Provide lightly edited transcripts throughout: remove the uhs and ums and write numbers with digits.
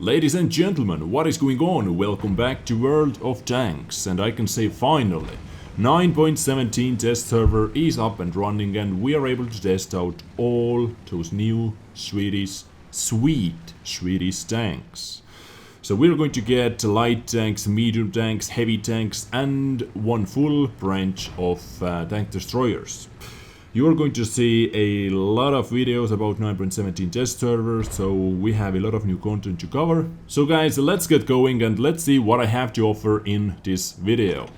Ladies and gentlemen, what is going on? Welcome back to World of Tanks, and I can say finally, 9.17 test server is up and running and we are able to test out all those new sweet Swedish tanks. So we're going to get light tanks, medium tanks, heavy tanks and one full branch of tank destroyers. You are going to see a lot of videos about 9.17 test servers, so we have a lot of new content to cover. So guys, let's get going and let's see what I have to offer in this video.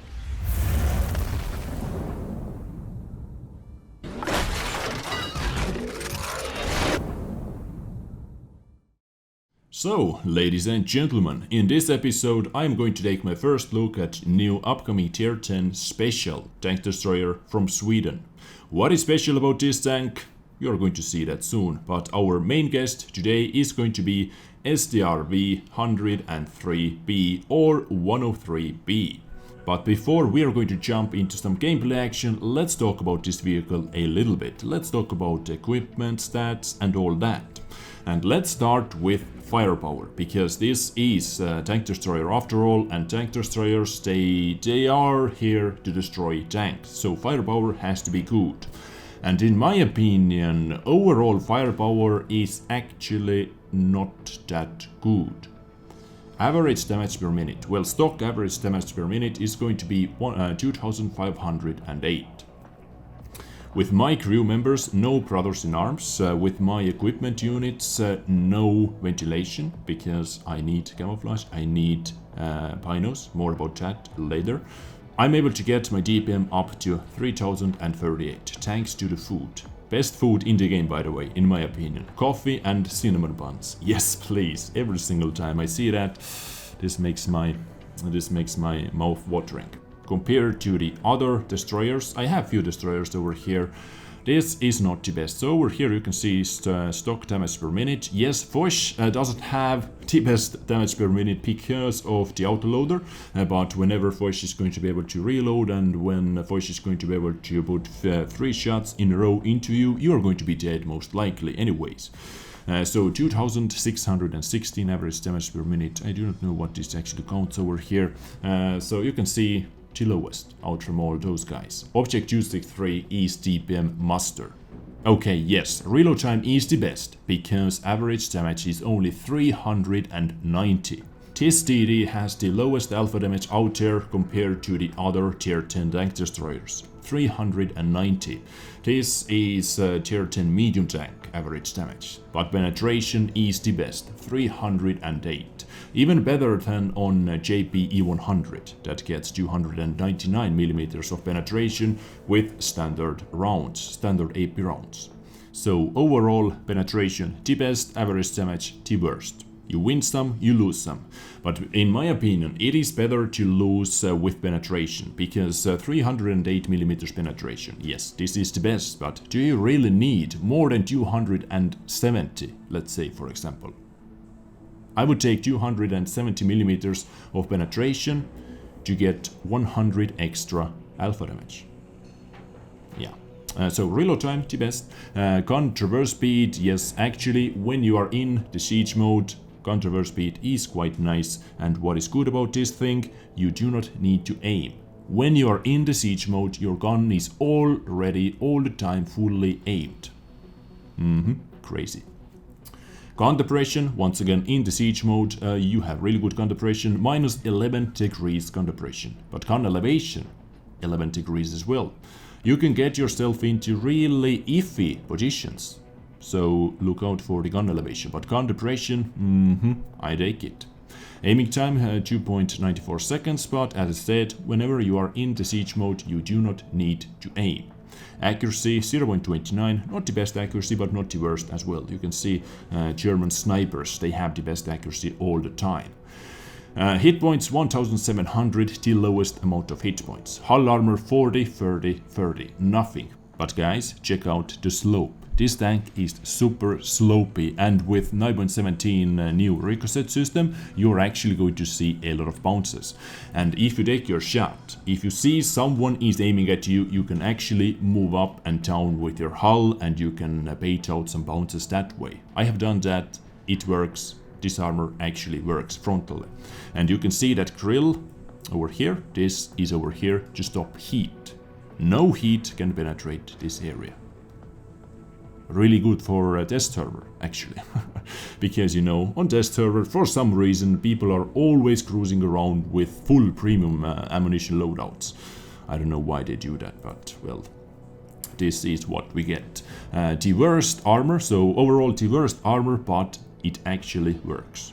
So, ladies and gentlemen, in this episode I am going to take my first look at new upcoming tier 10 special tank destroyer from Sweden. What is special about this tank? You're going to see that soon, but our main guest today is going to be STRV 103B or 103B. But before we are going to jump into some gameplay action, let's talk about this vehicle a little bit. Let's talk about equipment, stats and all that. And let's start with firepower, because this is a tank destroyer after all, and tank destroyers, they are here to destroy tanks, so firepower has to be good. And in my opinion, overall firepower is actually not that good. Average damage per minute, well, stock average damage per minute is going to be 2508. With my crew members, no brothers in arms. With my equipment units, no ventilation, because I need camouflage, I need binos, more about that later. I'm able to get my DPM up to 3038, thanks to the food. Best food in the game, by the way, in my opinion. Coffee and cinnamon buns. Yes, please, every single time I see that, this makes my mouth watering. Compared to the other destroyers, I have few destroyers over here. This is not the best. So over here you can see stock damage per minute. Yes, Vosh doesn't have the best damage per minute because of the autoloader, but whenever Vosh is going to be able to reload and when Vosh is going to be able to put 3 shots in a row into you, you are going to be dead most likely anyways. So 2616 average damage per minute. I do not know what this actually counts over here. So you can see the lowest out from all those guys. Object Joystick 3 is DPM master. Okay, yes, reload time is the best, because average damage is only 390. This TD has the lowest alpha damage out there compared to the other tier 10 tank destroyers. 390. This is tier 10 medium tank average damage, but penetration is the best, 308. Even better than on JP E100, that gets 299mm of penetration with standard rounds, standard AP rounds. So overall penetration the best, average damage the worst. You win some, you lose some. But in my opinion, it is better to lose with penetration, because 308mm penetration, yes, this is the best, but do you really need more than 270, let's say, for example? I would take 270mm of penetration to get 100 extra alpha damage. Yeah. So reload time, the best. Gun traverse speed, yes, actually, when you are in the siege mode, gun traverse speed is quite nice. And what is good about this thing, you do not need to aim. When you are in the siege mode, your gun is already all the time fully aimed. Crazy. Gun depression, once again in the siege mode, you have really good gun depression, minus 11 degrees gun depression. But gun elevation, 11 degrees as well. You can get yourself into really iffy positions. So look out for the gun elevation. But gun depression, I take it. Aiming time, 2.94 seconds, but as I said, whenever you are in the siege mode, you do not need to aim. Accuracy 0.29, not the best accuracy, but not the worst as well. You can see German snipers, they have the best accuracy all the time. Hit points 1700, the lowest amount of hit points. Hull armor 40, 30, 30, nothing. But guys, check out the slope. This tank is super slopey, and with 9.17 new ricochet system, you're actually going to see a lot of bounces. And if you take your shot, if you see someone is aiming at you, you can actually move up and down with your hull and you can bait out some bounces that way. I have done that, it works, this armor actually works frontally. And you can see that grill over here, this is over here to stop heat. No heat can penetrate this area. Really good for a test server, actually. Because, you know, on test server, for some reason, people are always cruising around with full premium ammunition loadouts. I don't know why they do that, but, well, this is what we get. The worst armor, so overall the worst armor, but it actually works.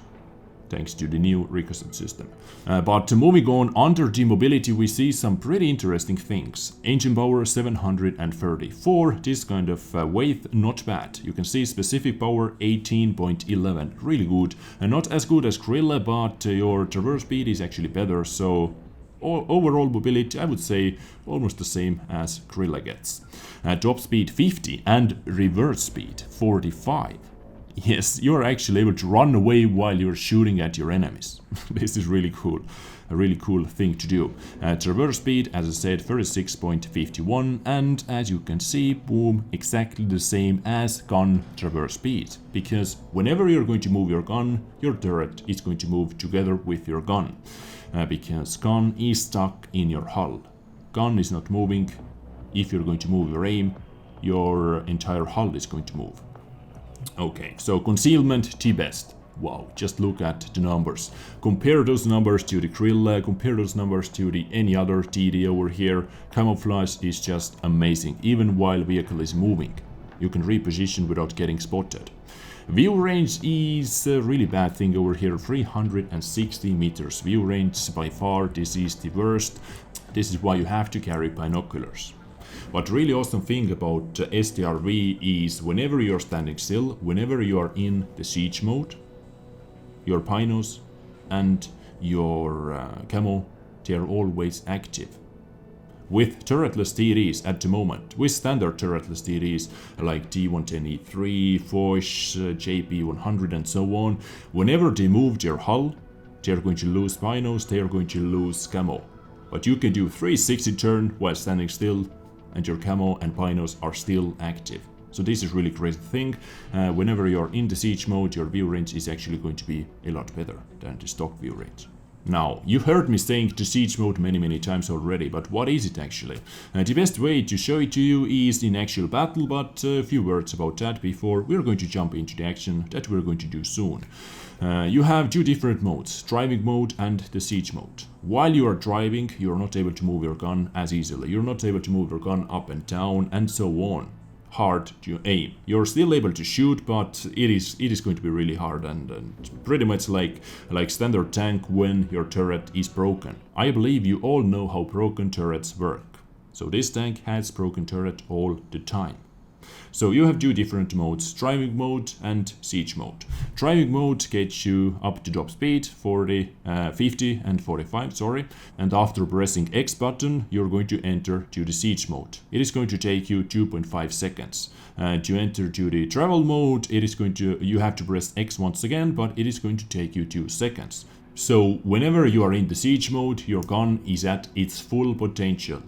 Thanks to the new recursion system. But moving on, under the mobility we see some pretty interesting things. Engine power 734, this kind of weight, not bad. You can see specific power 18.11, really good. And not as good as Grilla, but your traverse speed is actually better, so overall mobility I would say almost the same as Grilla gets. Top speed 50 and reverse speed 45. Yes, you're actually able to run away while you're shooting at your enemies. This is really cool. A really cool thing to do. Traverse speed, as I said, 36.51, and as you can see, boom, exactly the same as gun traverse speed. Because whenever you're going to move your gun, your turret is going to move together with your gun. Because gun is stuck in your hull. Gun is not moving. If you're going to move your aim, your entire hull is going to move. Okay, so concealment the best. Wow, just look at the numbers. Compare those numbers to the Krill, compare those numbers to the any other TD over here. Camouflage is just amazing, even while vehicle is moving. You can reposition without getting spotted. View range is a really bad thing over here, 360 meters. View range by far, this is the worst. This is why you have to carry binoculars. But really awesome thing about STRV is whenever you're standing still, whenever you are in the siege mode, your pinos and your camo, they're always active. With turretless TDs at the moment, with standard turretless TDs like T110E3, Foch, JP100 and so on, whenever they move their hull, they're going to lose pinos, they're going to lose camo. But you can do 360 turn while standing still, and your camo and pinos are still active. So this is really great thing. Whenever you're in the siege mode, your view range is actually going to be a lot better than the stock view range. Now, you heard me saying the siege mode many times already, but what is it actually? The best way to show it to you is in actual battle, but a few words about that before we're going to jump into the action that we're going to do soon. You have two different modes, driving mode and the siege mode. While you are driving, you're not able to move your gun as easily. You're not able to move your gun up and down and so on. Hard to aim. You're still able to shoot, but it is going to be really hard and pretty much like standard tank when your turret is broken. I believe you all know how broken turrets work. So this tank has broken turret all the time. So you have two different modes, driving mode and siege mode. Driving mode gets you up to top speed 40, 50 and 45, sorry. And after pressing X button, you're going to enter to the siege mode. It is going to take you 2.5 seconds. To enter to the travel mode, you have to press X once again, but it is going to take you 2 seconds. So whenever you are in the siege mode, your gun is at its full potential.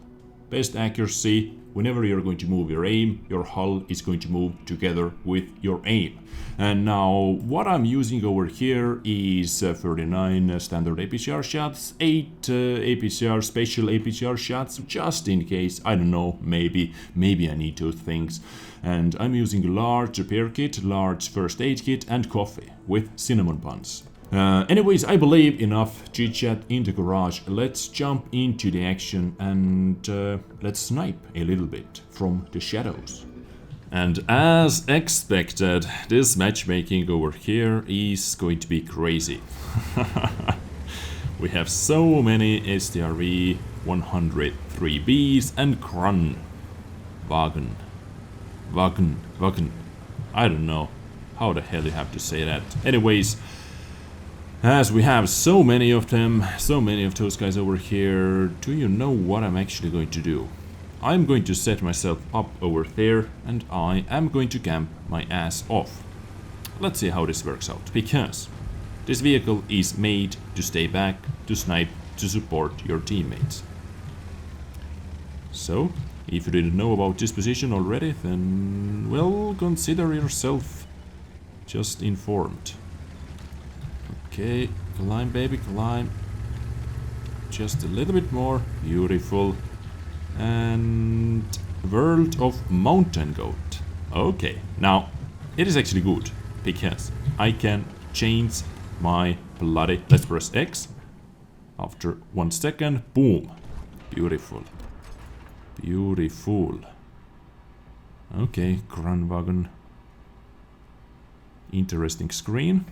Best accuracy. Whenever you're going to move your aim, your hull is going to move together with your aim. And now, what I'm using over here is 39 standard APCR shots, 8 APCR special APCR shots, just in case, I don't know, maybe I need those things. And I'm using a large repair kit, large first aid kit, and coffee with cinnamon buns. Anyways, I believe enough chit-chat in the garage. Let's jump into the action and let's snipe a little bit from the shadows. And as expected, this matchmaking over here is going to be crazy. We have so many STRV 103Bs and Wagen. I don't know how the hell you have to say that. Anyways, as we have so many of them, so many of those guys over here, do you know what I'm actually going to do? I'm going to set myself up over there and I am going to camp my ass off. Let's see how this works out, because this vehicle is made to stay back, to snipe, to support your teammates. So, if you didn't know about this position already, then, well, consider yourself just informed. Okay, climb baby, climb. Just a little bit more. Beautiful. And World of Mountain Goat. Okay, now it is actually good because I can change my bloody. Let's press X. After 1 second, boom. Beautiful. Beautiful. Okay, Kranwagen. Interesting screen.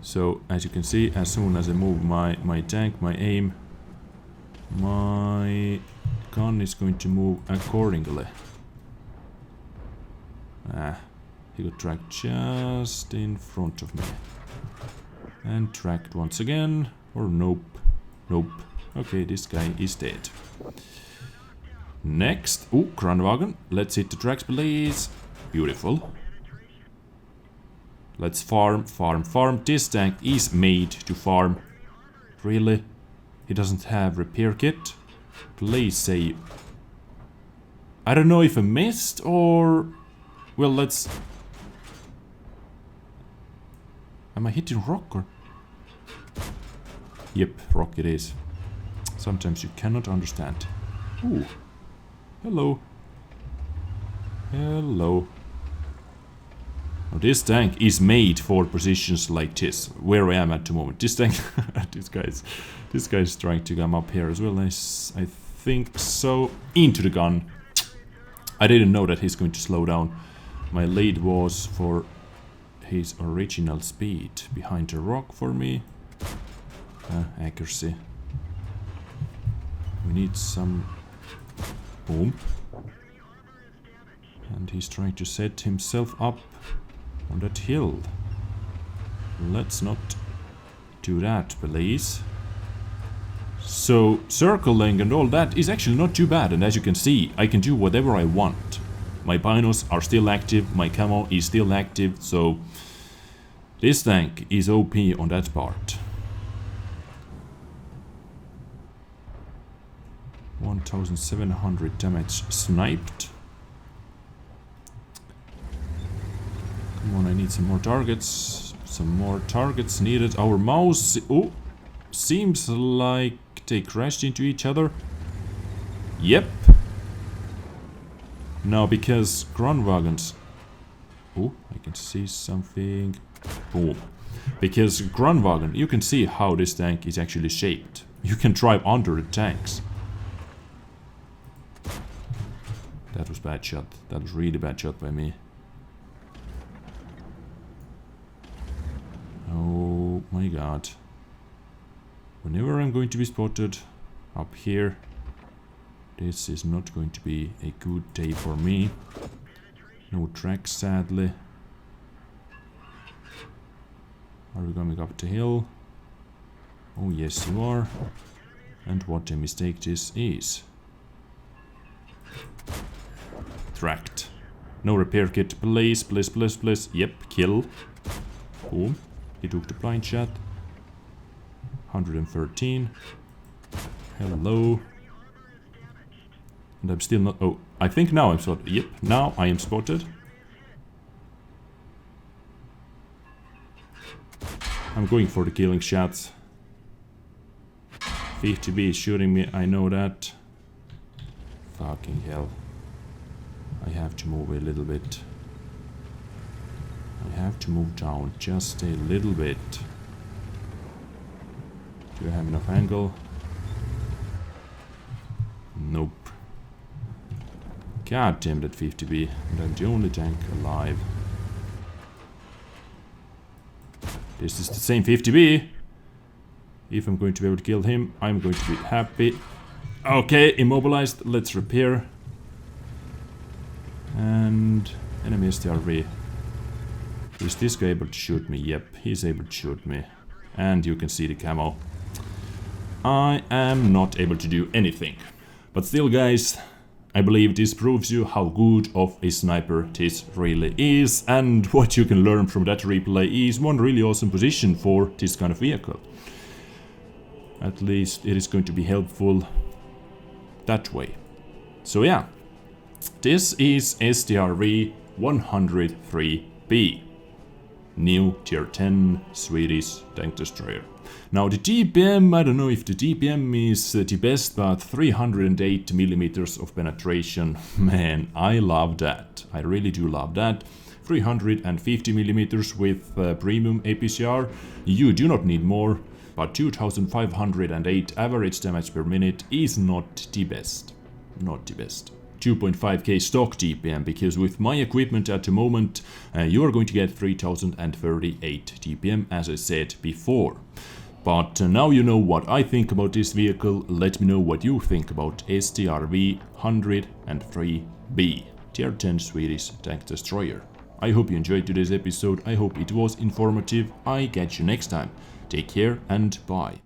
So as you can see, as soon as I move my tank, my aim, my gun is going to move accordingly. He got tracked just in front of me. And tracked once again. Or nope. Nope. Okay, this guy is dead. Next. Oh, Kranwagen. Let's hit the tracks, please. Beautiful. Let's farm, farm, farm. This tank is made to farm. Really? He doesn't have repair kit? Please say... I don't know if I missed or... Well, let's... Am I hitting rock or... Yep, rock it is. Sometimes you cannot understand. Ooh. Hello. Hello. Now, this tank is made for positions like this, where I am at the moment. This tank... this guy's trying to come up here as well. I think so. Into the gun. I didn't know that he's going to slow down. My lead was for his original speed. Behind the rock for me. Accuracy. We need some... Boom. And he's trying to set himself up on that hill. Let's not do that, please. So, circling and all that is actually not too bad. And as you can see, I can do whatever I want. My binos are still active, my camo is still active, so... This tank is OP on that part. 1700 damage sniped. Come on, I need some more targets. Some more targets needed. Our mouse... Oh! Seems like they crashed into each other. Yep. No, because Kranwagens... Oh, I can see something. Boom. Because Kranwagen, you can see how this tank is actually shaped. You can drive under the tanks. That was bad shot. That was really bad shot by me. Oh my god. Whenever I'm going to be spotted up here, this is not going to be a good day for me. No tracks, sadly. Are we coming up the hill? Oh yes, you are. And what a mistake this is. Tracked. No repair kit, please, please, please, please. Yep, kill. Boom. He took the blind shot. 113. Hello. And I'm still not... Oh, I think now I'm spotted. Yep, now I am spotted. I'm going for the killing shots. Typ B is shooting me, I know that. Fucking hell. I have to move a little bit. I have to move down just a little bit. Do I have enough angle? Nope. God damn that Typ B. And I'm the only tank alive. This is the same Typ B. If I'm going to be able to kill him, I'm going to be happy. Okay, immobilized. Let's repair. And enemy STRV. Is this guy able to shoot me? Yep, he's able to shoot me. And you can see the camo. I am not able to do anything. But still, guys, I believe this proves you how good of a sniper this really is. And what you can learn from that replay is one really awesome position for this kind of vehicle. At least it is going to be helpful that way. So yeah, this is STRV 103B. new tier 10 Swedish tank destroyer. Now the DPM, I don't know if the DPM is the best, but 308 millimeters of penetration, man, I love that. I really do love that. 350 millimeters with premium APCR, you do not need more, but 2508 average damage per minute is not the best. Not the best. 2.5k stock DPM, because with my equipment at the moment you are going to get 3038 DPM, as I said before. But now you know what I think about this vehicle. Let me know what you think about STRV 103B, tier 10 Swedish tank destroyer. I hope you enjoyed today's episode. I hope it was informative. I catch you next time. Take care and bye.